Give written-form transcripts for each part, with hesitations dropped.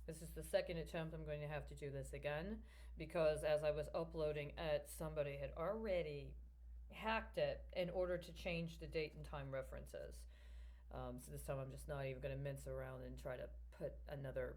This is the second attempt. I'm going to have to do this again because as I was uploading it, somebody had already hacked it in order to change the date and time references. So this time I'm just not even going to mince around and try to put another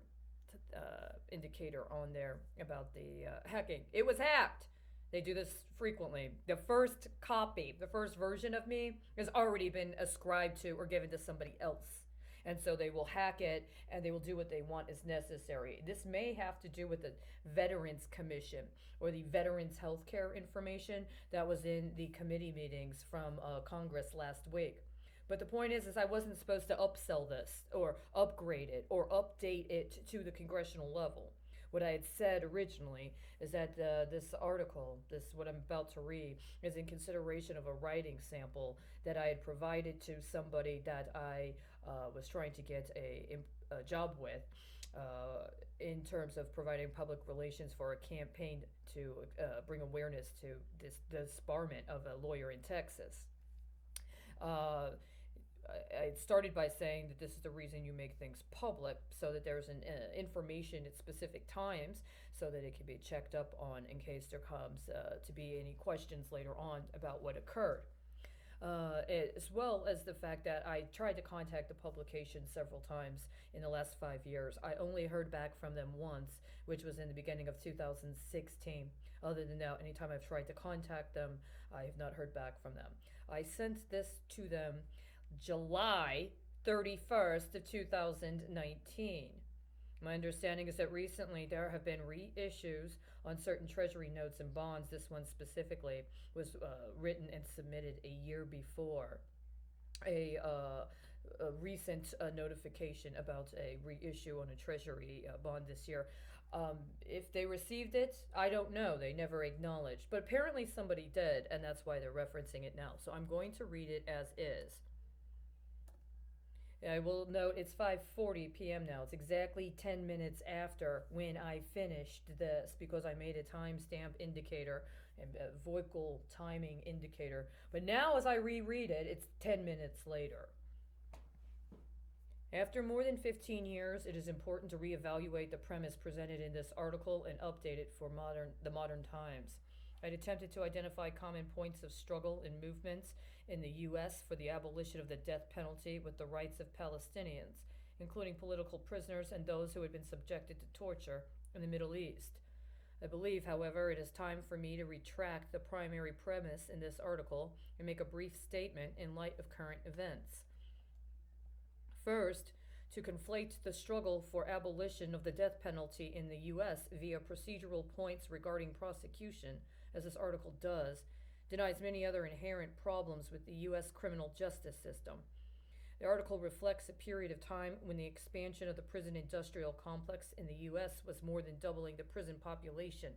indicator on there about the hacking. It was hacked. They do this frequently. The first copy, the first version of me has already been ascribed to or given to somebody else. And so they will hack it and they will do what they want as necessary. This may have to do with the Veterans Commission or the Veterans Healthcare information that was in the committee meetings from Congress last week. But the point is I wasn't supposed to upsell this or upgrade it or update it to the congressional level. What I had said originally is that this article, this what I'm about to read, is in consideration of a writing sample that I had provided to somebody that I was trying to get a job with. In terms of providing public relations for a campaign to bring awareness to this disbarment of a lawyer in Texas. Uh, I started by saying that this is the reason you make things public, so that there's an information at specific times, so that it can be checked up on in case there comes to be any questions later on about what occurred. As well as the fact that I tried to contact the publication several times in the last 5 years. I only heard back from them once, which was in the beginning of 2016. Other than that, anytime I've tried to contact them, I have not heard back from them. I sent this to them July 31st of 2019. My understanding is that recently there have been reissues on certain Treasury notes and bonds. This one specifically was written and submitted a year before a recent notification about a reissue on a Treasury bond this year. If they received it, I don't know. They never acknowledged. But apparently somebody did, and that's why they're referencing it now. So I'm going to read it as is. I will note it's 5:40 p.m. now. It's exactly 10 minutes after when I finished this because I made a timestamp indicator and a vocal timing indicator. But now as I reread it, it's 10 minutes later. After more than 15 years, it is important to reevaluate the premise presented in this article and update it for the modern times. I'd attempted to identify common points of struggle and movements in the U.S. for the abolition of the death penalty with the rights of Palestinians, including political prisoners and those who had been subjected to torture in the Middle East. I believe, however, it is time for me to retract the primary premise in this article and make a brief statement in light of current events. First, to conflate the struggle for abolition of the death penalty in the U.S. via procedural points regarding prosecution, as this article does, denies many other inherent problems with the U.S. criminal justice system. The article reflects a period of time when the expansion of the prison industrial complex in the U.S. was more than doubling the prison population.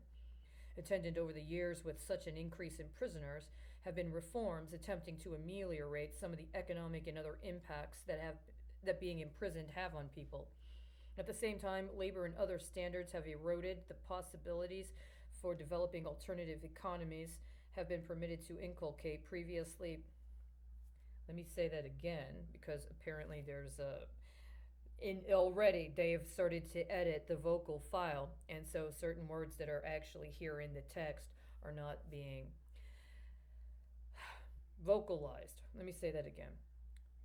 Attendant over the years with such an increase in prisoners have been reforms attempting to ameliorate some of the economic and other impacts that being imprisoned have on people. At the same time, labor and other standards have eroded. The possibilities for developing alternative economies have been permitted to inculcate previously. Let me say that again because apparently already they've started to edit the vocal file, and so certain words that are actually here in the text are not being vocalized. Let me say that again.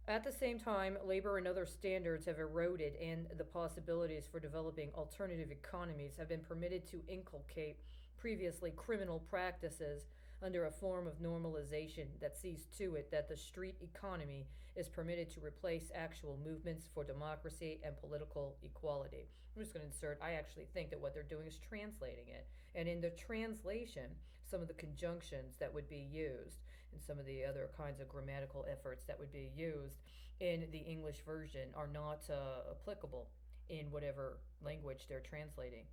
At the same time, labor and other standards have eroded, and the possibilities for developing alternative economies have been permitted to inculcate previously criminal practices under a form of normalization that sees to it that the street economy is permitted to replace actual movements for democracy and political equality. I'm just going to insert, I actually think that what they're doing is translating it. And in the translation, some of the conjunctions that would be used and some of the other kinds of grammatical efforts that would be used in the English version are not applicable in whatever language they're translating.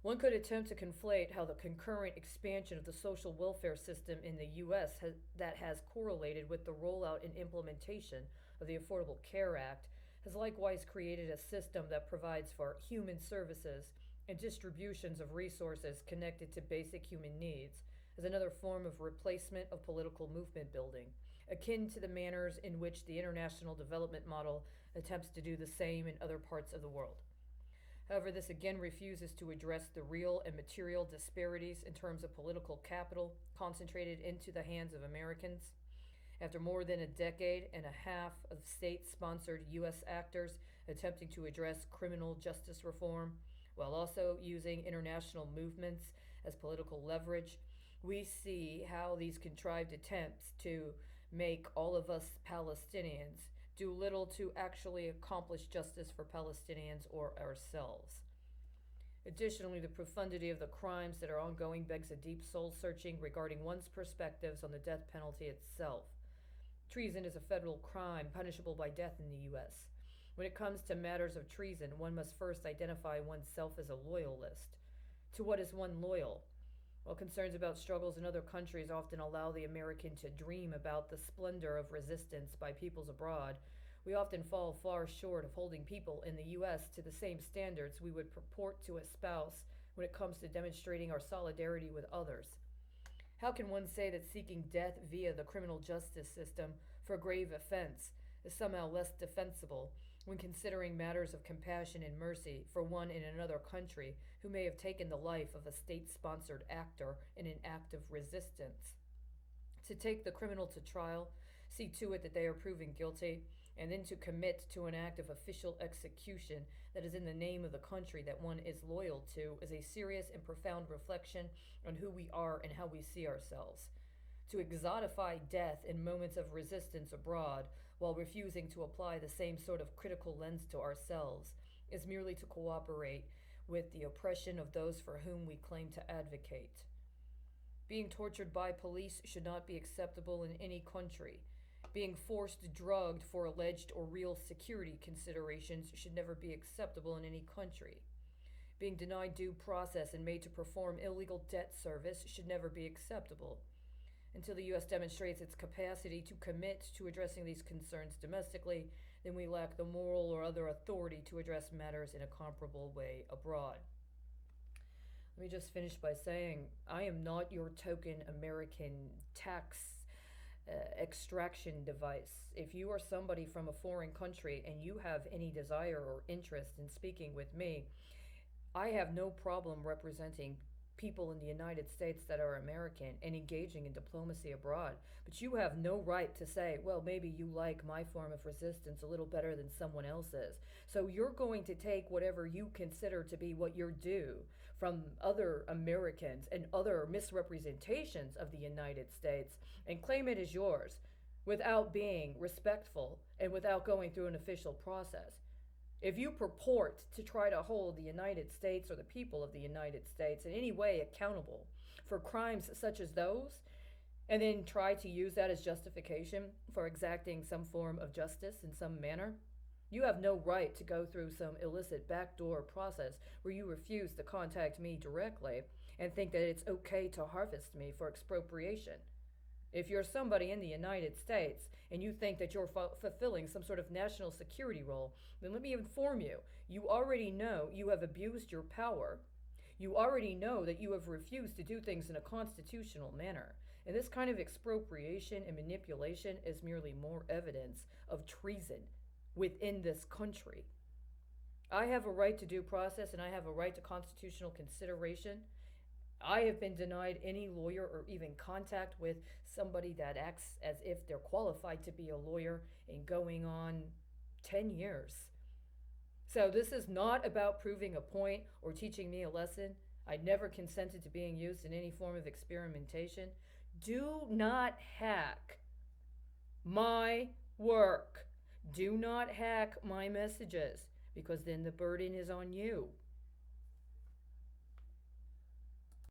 One could attempt to conflate how the concurrent expansion of the social welfare system in the U.S. that has correlated with the rollout and implementation of the Affordable Care Act has likewise created a system that provides for human services and distributions of resources connected to basic human needs as another form of replacement of political movement building. akin to the manners in which the international development model attempts to do the same in other parts of the world. However, this again refuses to address the real and material disparities in terms of political capital concentrated into the hands of Americans. After more than a decade and a half of state sponsored U.S. actors attempting to address criminal justice reform, while also using international movements as political leverage, we see how these contrived attempts to make all of us Palestinians do little to actually accomplish justice for Palestinians or ourselves. Additionally, the profundity of the crimes that are ongoing begs a deep soul searching regarding one's perspectives on the death penalty itself. Treason is a federal crime punishable by death in the U.S. When it comes to matters of treason, one must first identify oneself as a loyalist. To what is one loyal? While concerns about struggles in other countries often allow the American to dream about the splendor of resistance by peoples abroad, we often fall far short of holding people in the U.S. to the same standards we would purport to espouse when it comes to demonstrating our solidarity with others. How can one say that seeking death via the criminal justice system for a grave offense is somehow less defensible when considering matters of compassion and mercy for one in another country who may have taken the life of a state-sponsored actor in an act of resistance? To take the criminal to trial, see to it that they are proven guilty, and then to commit to an act of official execution that is in the name of the country that one is loyal to is a serious and profound reflection on who we are and how we see ourselves. To exotify death in moments of resistance abroad while refusing to apply the same sort of critical lens to ourselves is merely to cooperate with the oppression of those for whom we claim to advocate. Being tortured by police should not be acceptable in any country. Being forced drugged for alleged or real security considerations should never be acceptable in any country. Being denied due process and made to perform illegal debt service should never be acceptable. Until the U.S. demonstrates its capacity to commit to addressing these concerns domestically, then we lack the moral or other authority to address matters in a comparable way abroad. Let me just finish by saying I am not your token American tax extraction device. If you are somebody from a foreign country and you have any desire or interest in speaking with me, I have no problem representing people in the United States that are American and engaging in diplomacy abroad. But you have no right to say, well, maybe you like my form of resistance a little better than someone else's. So you're going to take whatever you consider to be what you're due from other Americans and other misrepresentations of the United States and claim it as yours without being respectful and without going through an official process. If you purport to try to hold the United States or the people of the United States in any way accountable for crimes such as those, and then try to use that as justification for exacting some form of justice in some manner, you have no right to go through some illicit backdoor process where you refuse to contact me directly and think that it's okay to harvest me for expropriation. If you're somebody in the United States and you think that you're fulfilling some sort of national security role, then let me inform you, you already know you have abused your power. You already know that you have refused to do things in a constitutional manner. And this kind of expropriation and manipulation is merely more evidence of treason within this country. I have a right to due process and I have a right to constitutional consideration. I have been denied any lawyer or even contact with somebody that acts as if they're qualified to be a lawyer in going on 10 years. So this is not about proving a point or teaching me a lesson. I never consented to being used in any form of experimentation. Do not hack my work. Do not hack my messages, because then the burden is on you.